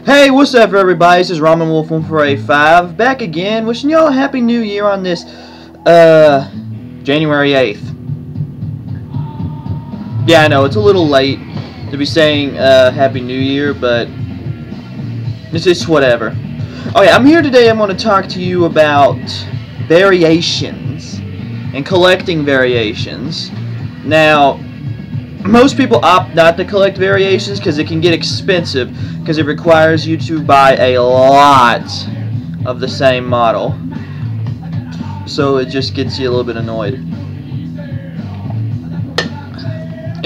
Hey, what's up everybody? This is Ramen Wolf 1485 back again, wishing y'all a happy new year on this January 8th. Yeah, I know it's a little late to be saying happy new year, but it's just whatever. Okay, I'm here today. I'm going to talk to you about variations and collecting variations. Now, most people opt not to collect variations because it can get expensive, because it requires you to buy a lot of the same model. So it just gets you a little bit annoyed.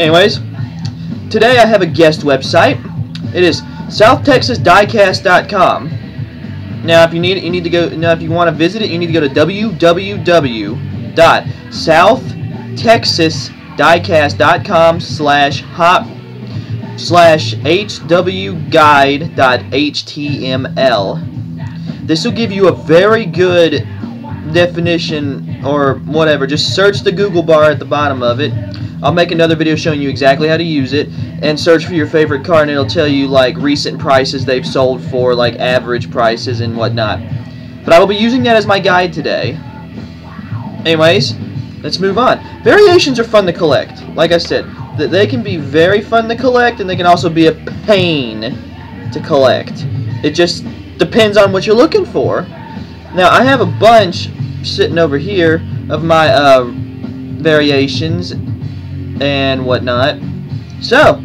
Anyways, today I have a guest website. It is southtexasdiecast.com. Now, if you need it, you need to go. Now, if you want to visit it, you need to go to www.southtexasdiecast.com/hwguide.html. This will give you a very good definition or whatever. Just search the Google bar at the bottom of it. I'll make another video showing you exactly how to use it, and search for your favorite car, and it'll tell you like recent prices they've sold for, like average prices and whatnot. But I will be using that as my guide today. Anyways, let's move on. Variations are fun to collect. Like I said, they can be very fun to collect, and they can also be a pain to collect. It just depends on what you're looking for. Now, I have a bunch sitting over here of my variations and whatnot. So,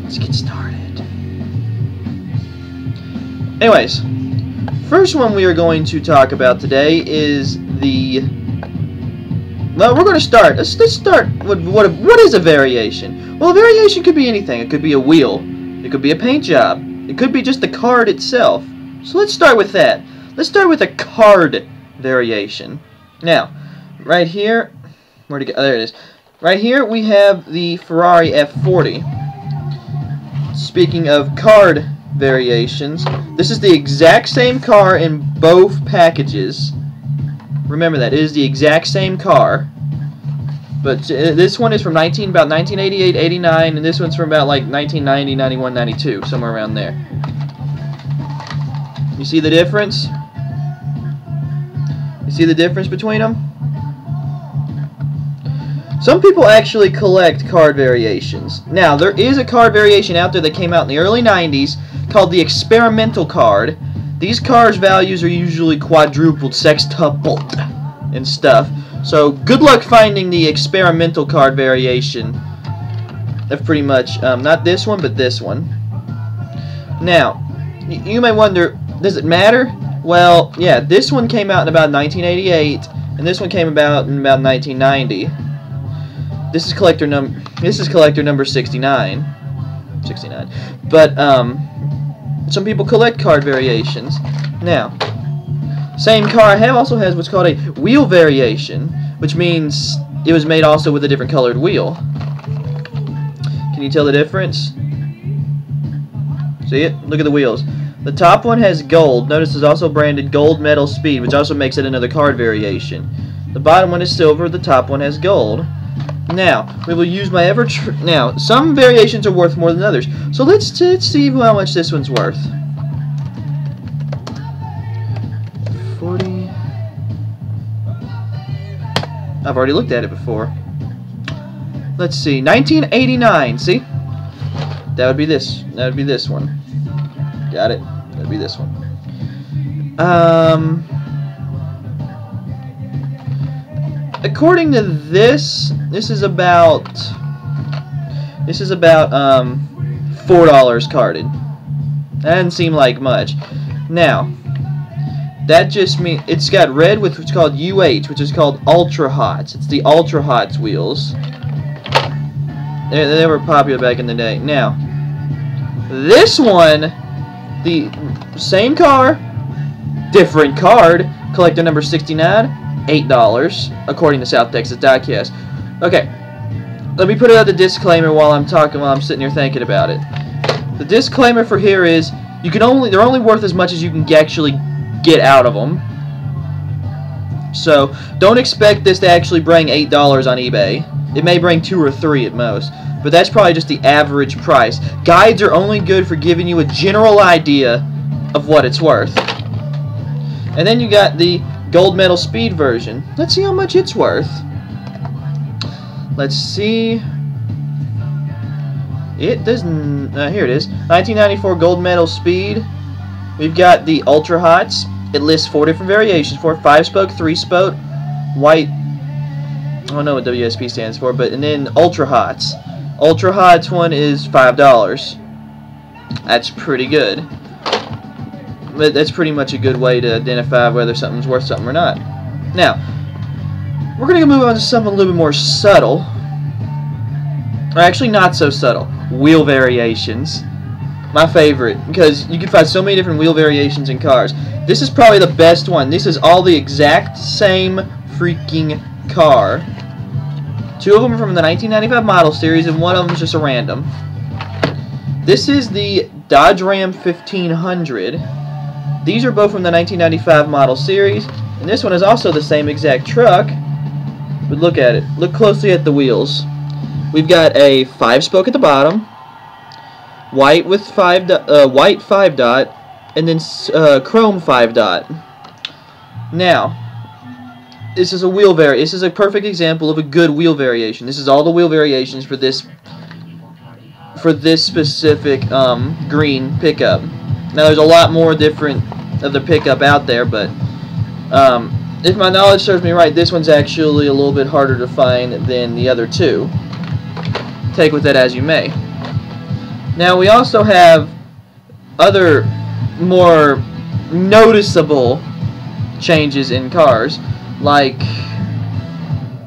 let's get started. Anyways, first one we are going to talk about today is the... Well, we're going to start. Let's start with what is a variation? Well, a variation could be anything. It could be a wheel. It could be a paint job. It could be just the card itself. So let's start with that. Let's start with a card variation. Now, right here, where'd it go? Oh, there it is. Right here we have the Ferrari F40. Speaking of card variations, this is the exact same car in both packages. Remember that, it is the exact same car. But this one is from about 1988, 89, and this one's from about like 1990, 91, 92, somewhere around there. You see the difference? You see the difference between them? Some people actually collect card variations. Now, there is a card variation out there that came out in the early 90s called the experimental card. These cards' values are usually quadrupled, sextupled, and stuff. So, good luck finding the experimental card variation of pretty much, not this one, but this one. Now, you may wonder, does it matter? Well, yeah, this one came out in about 1988, and this one came about in about 1990. This is collector number 69. But some people collect card variations. Now, same car I have also has what's called a wheel variation, which means it was made also with a different colored wheel. Can you tell the difference? See it? Look at the wheels. The top one has gold. Notice it's also branded gold metal speed, which also makes it another card variation. The bottom one is silver. The top one has gold. Now, we will use my now, some variations are worth more than others. So let's see how much this one's worth. 40. I've already looked at it before. Let's see. 1989. See? That would be this. That would be this one. Got it. That would be this one. According to this is about $4 carded. That doesn't seem like much. Now, that just means it's got red with what's called UH, which is called Ultra Hots. It's the Ultra Hots wheels. They were popular back in the day. Now, this one, the same car, different card, collector number 69. $8, according to South Texas Diecast. Okay, let me put out the disclaimer while I'm sitting here thinking about it. The disclaimer for here is they're only worth as much as you can actually get out of them. So don't expect this to actually bring $8 on eBay. It may bring 2 or 3 at most. but that's probably just the average price. Guides are only good for giving you a general idea of what it's worth. And then you got the gold medal speed version. Let's see how much it's worth. Let's see. It doesn't. Here it is. 1994 gold medal speed. We've got the Ultra Hots. It lists 4 different variations for it: 5-spoke, 3-spoke, white. I don't know what WSP stands for, but and then Ultra Hots. Ultra Hots one is $5. That's pretty good. But that's pretty much a good way to identify whether something's worth something or not. Now, we're going to move on to something a little bit more subtle. Or actually not so subtle. Wheel variations. My favorite, because you can find so many different wheel variations in cars. This is probably the best one. This is all the exact same freaking car. 2 of them are from the 1995 model series, and 1 of them is just a random. This is the Dodge Ram 1500. These are both from the 1995 model series, and this one is also the same exact truck. But look at it. Look closely at the wheels. We've got a 5-spoke at the bottom, white with white 5-dot, and then chrome 5-dot. Now, this is a wheel variation. This is a perfect example of a good wheel variation. This is all the wheel variations for this specific green pickup. Now, there's a lot more different of the pickup out there, but if my knowledge serves me right, this one's actually a little bit harder to find than the other 2. Take with that as you may. Now, we also have other more noticeable changes in cars, like,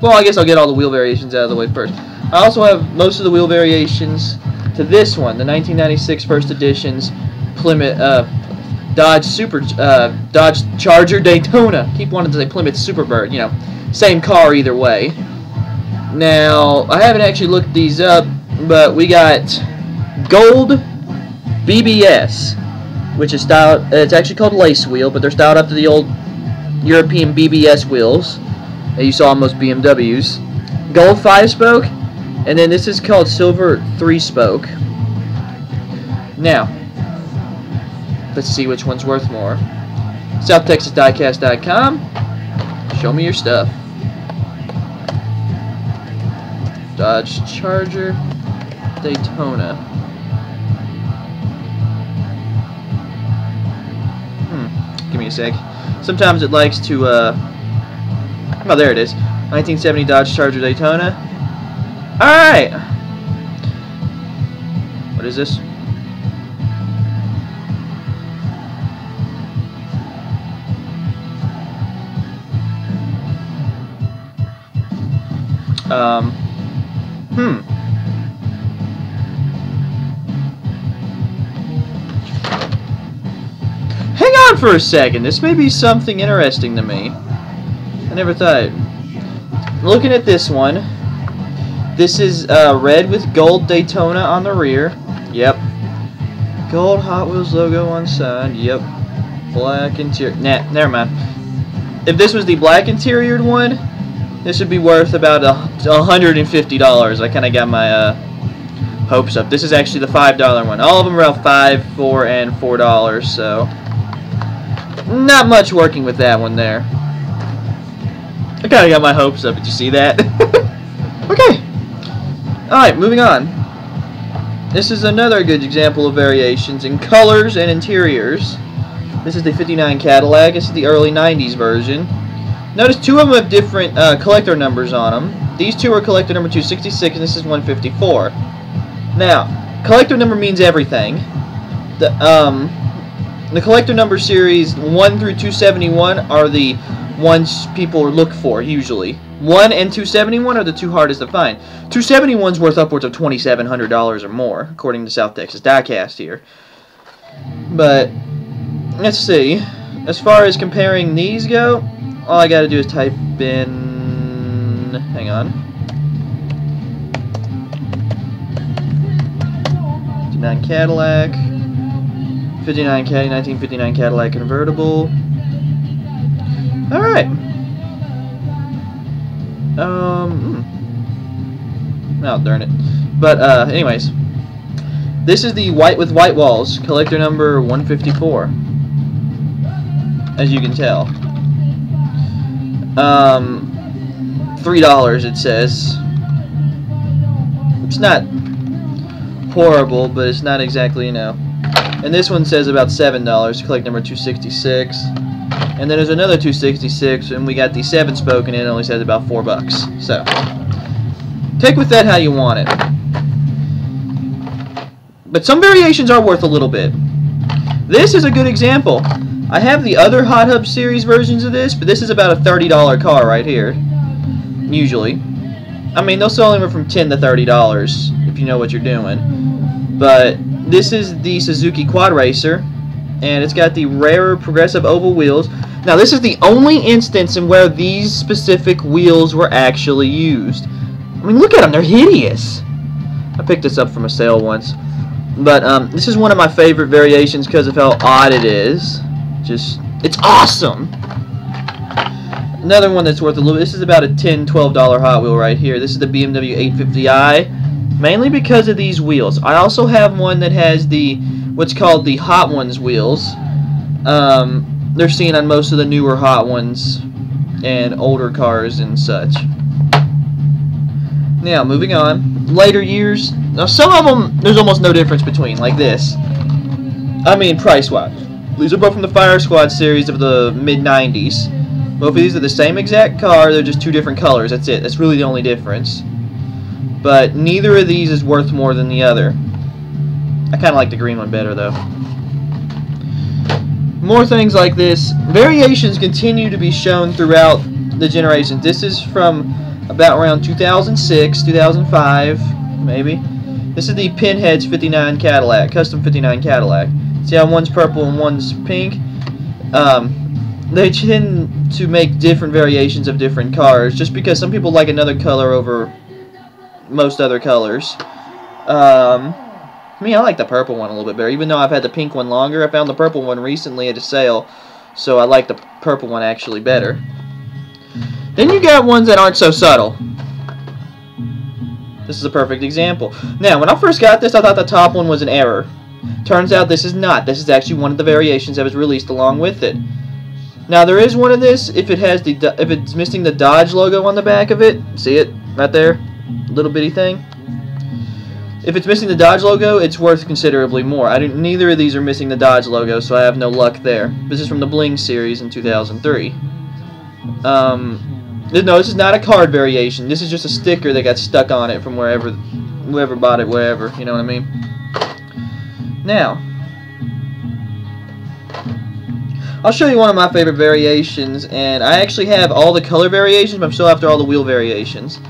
well, I guess I'll get all the wheel variations out of the way first. I also have most of the wheel variations to this one, the 1996 First Edition's Plymouth Dodge Charger Daytona. Keep wanting to say Plymouth Superbird, you know, same car either way. Now, I haven't actually looked these up, but we got gold BBS, which is styled, it's actually called lace wheel, but they're styled up to the old European BBS wheels that you saw on most BMWs. Gold 5-spoke, and then this is called silver 3-spoke. Now, let's see which one's worth more. SouthTexasDiecast.com. Show me your stuff. Dodge Charger Daytona. Give me a sec. Sometimes it likes to, oh, there it is. 1970 Dodge Charger Daytona. Alright! What is this? Hang on for a second. This may be something interesting to me. I never thought. Looking at this one, this is red with gold Daytona on the rear. Yep. Gold Hot Wheels logo on side. Yep. Black interior. Nah, never mind. If this was the black interior one, this would be worth about $150. I kind of got my hopes up. This is actually the $5 one. All of them are around $5, $4, and $4, so not much working with that one there. I kind of got my hopes up. Did you see that? Okay. Alright, moving on. This is another good example of variations in colors and interiors. This is the 59 Cadillac. This is the early 90s version. Notice 2 of them have different collector numbers on them. These 2 are collector number 266, and this is 154. Now, collector number means everything. The collector number series 1 through 271 are the ones people look for, usually. 1 and 271 are the 2 hardest to find. 271's worth upwards of $2,700 or more, according to South Texas Diecast here. But, let's see. As far as comparing these go, all I gotta do is type in, hang on, 59 Cadillac, 59 Caddy, 1959 Cadillac convertible. Alright. Oh, darn it. But anyways, this is the white with white walls, collector number 154. As you can tell, $3 it says. It's not horrible, but it's not exactly, you know. And this one says about $7, collect number 266. And then there's another 266, and we got the 7-spoke, and it only says about $4. So, take with that how you want it. But some variations are worth a little bit. This is a good example. I have the other Hot Hub series versions of this, but this is about a $30 car right here. Usually. I mean, they'll sell anywhere from $10 to $30 if you know what you're doing. But this is the Suzuki Quad Racer, and it's got the rarer progressive oval wheels. Now, this is the only instance in where these specific wheels were actually used. I mean, look at them. They're hideous. I picked this up from a sale once. But this is one of my favorite variations because of how odd it is. It's awesome. Another one that's worth a little. This is about a $10, $12 Hot Wheel right here. This is the BMW 850i, mainly because of these wheels. I also have one that has the what's called the Hot Ones wheels. They're seen on most of the newer Hot Ones and older cars and such. Now, moving on. Later years. Now, some of them there's almost no difference between, like this. I mean, price-wise. These are both from the Fire Squad series of the mid-90s. Both of these are the same exact car, they're just two different colors, that's it. That's really the only difference. But neither of these is worth more than the other. I kind of like the green one better, though. More things like this. Variations continue to be shown throughout the generations. This is from about around 2006, 2005, maybe. This is the Pinheads 59 Cadillac, custom 59 Cadillac. See how one's purple and one's pink? They tend to make different variations of different cars just because some people like another color over most other colors. I like the purple one a little bit better. Even though I've had the pink one longer, I found the purple one recently at a sale, so I like the purple one actually better. Then you got ones that aren't so subtle. This is a perfect example. Now, when I first got this, I thought the top one was an error. Turns out this is not. This is actually one of the variations that was released along with it. Now there is one of this if it's missing the Dodge logo on the back of it. See it right there, little bitty thing. If it's missing the Dodge logo, it's worth considerably more. Neither of these are missing the Dodge logo, so I have no luck there. This is from the Bling series in 2003. No, this is not a card variation. This is just a sticker that got stuck on it from whoever bought it, wherever. You know what I mean? Now, I'll show you one of my favorite variations, and I actually have all the color variations, but I'm still after all the wheel variations.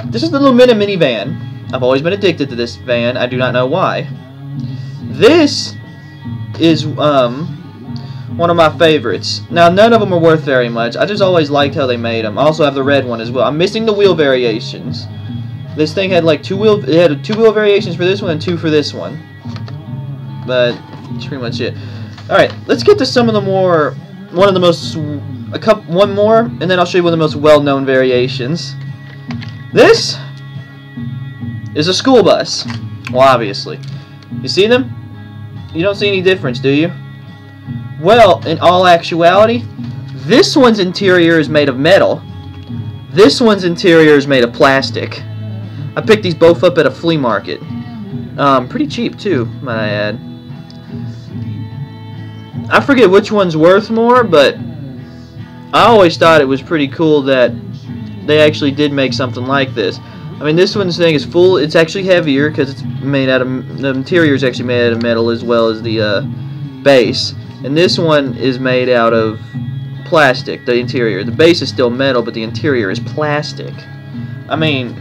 This is the Lumina minivan. I've always been addicted to this van. I do not know why. This is one of my favorites. Now, none of them are worth very much. I just always liked how they made them. I also have the red one as well. I'm missing the wheel variations. This thing had like two wheel variations for this one and two for this one. But that's pretty much it. Alright, let's get to some of the more, one more, and then I'll show you one of the most well-known variations. This is a school bus. Well, obviously. You see them? You don't see any difference, do you? Well, in all actuality, this one's interior is made of metal. This one's interior is made of plastic. I picked these both up at a flea market. Pretty cheap, too, might I add. I forget which one's worth more, but I always thought it was pretty cool that they actually did make something like this. I mean, this one's thing is full. It's actually heavier because it's made out of the interior is actually made out of metal as well as the base. And this one is made out of plastic. The interior, the base is still metal, but the interior is plastic. I mean,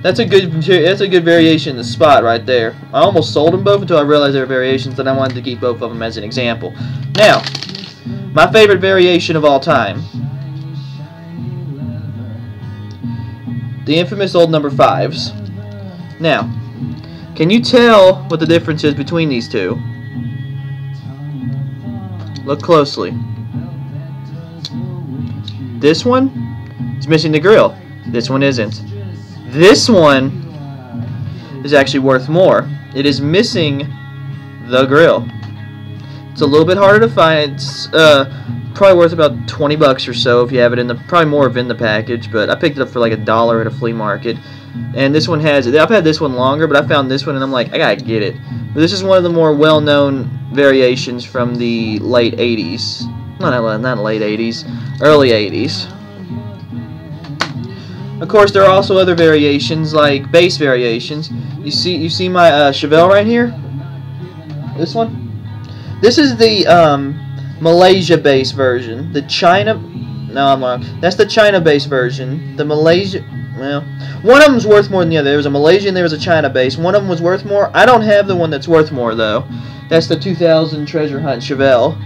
that's a good variation in the spot right there. I almost sold them both until I realized they were variations, and I wanted to keep both of them as an example. Now, my favorite variation of all time. The infamous old number 5s. Now, can you tell what the difference is between these two? Look closely. This one is missing the grill. This one isn't. This one is actually worth more. It is missing the grill. It's a little bit harder to find. It's probably worth about 20 bucks or so if you have it in the, probably more in the package, but I picked it up for like $1 at a flea market. And this one has it. I've had this one longer, but I found this one and I'm like, I gotta get it. But this is one of the more well-known variations from the late 80s. Not late 80s, early 80s. Of course, there are also other variations, like bass variations. You see my Chevelle right here? This one? This is the Malaysia bass version. The China... No, I'm wrong. That's the China bass version. The Malaysia... Well, one of them's worth more than the other. There was a Malaysian and there was a China bass. One of them was worth more. I don't have the one that's worth more, though. That's the 2000 Treasure Hunt Chevelle.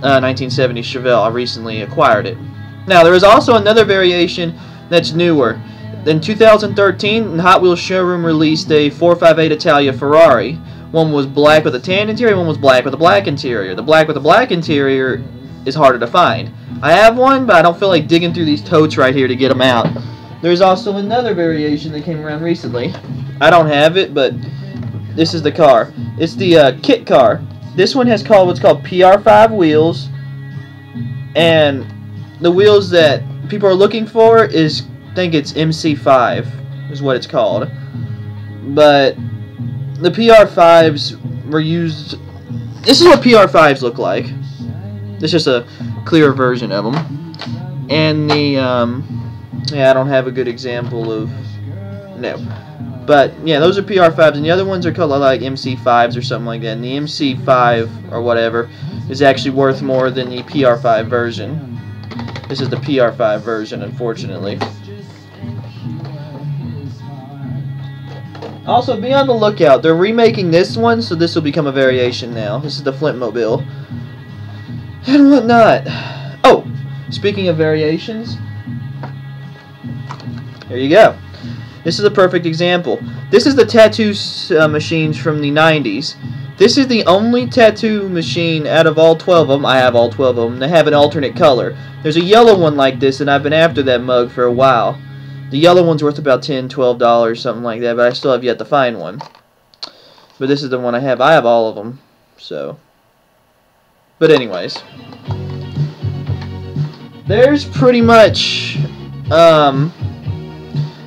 1970s Chevelle. I recently acquired it. Now, there is also another variation that's newer. In 2013, the Hot Wheels showroom released a 458 Italia Ferrari. One was black with a tan interior, one was black with a black interior. The black with the black interior is harder to find. I have one, but I don't feel like digging through these totes right here to get them out. There's also another variation that came around recently. I don't have it, but this is the car. It's the kit car. This one has what's called PR5 wheels, and the wheels that people are looking for is, I think it's MC5 is what it's called. But the PR5s were used. This is what PR5s look like. It's just a clearer version of them. And the yeah, I don't have a good example of no. But yeah, those are PR5s, and the other ones are called like MC5s or something like that. And the MC5 or whatever is actually worth more than the PR5 version. This is the PR5 version, unfortunately. Also, be on the lookout. They're remaking this one, so this will become a variation now. This is the Flintmobile. And whatnot. Oh, speaking of variations, here you go. This is a perfect example. This is the tattoo machines from the 90s. This is the only tattoo machine out of all 12 of them. I have all 12 of them. They have an alternate color. There's a yellow one like this, and I've been after that mug for a while. The yellow one's worth about $10, $12, something like that, but I still have yet to find one. But this is the one I have. I have all of them, so. But anyways, there's pretty much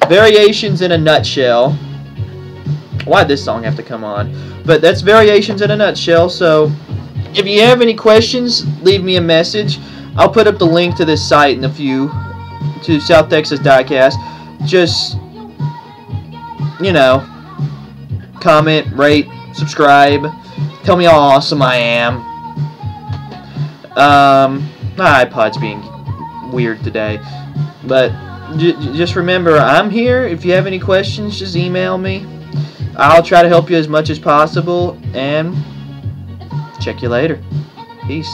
variations in a nutshell. Why'd this song have to come on? But that's variations in a nutshell. So if you have any questions, leave me a message. I'll put up the link to this site in a few, to South Texas Diecast. Just, you know, comment, rate, subscribe, tell me how awesome I am. My iPod's being weird today, but just remember, I'm here. If you have any questions, just email me. I'll try to help you as much as possible, and check you later. Peace.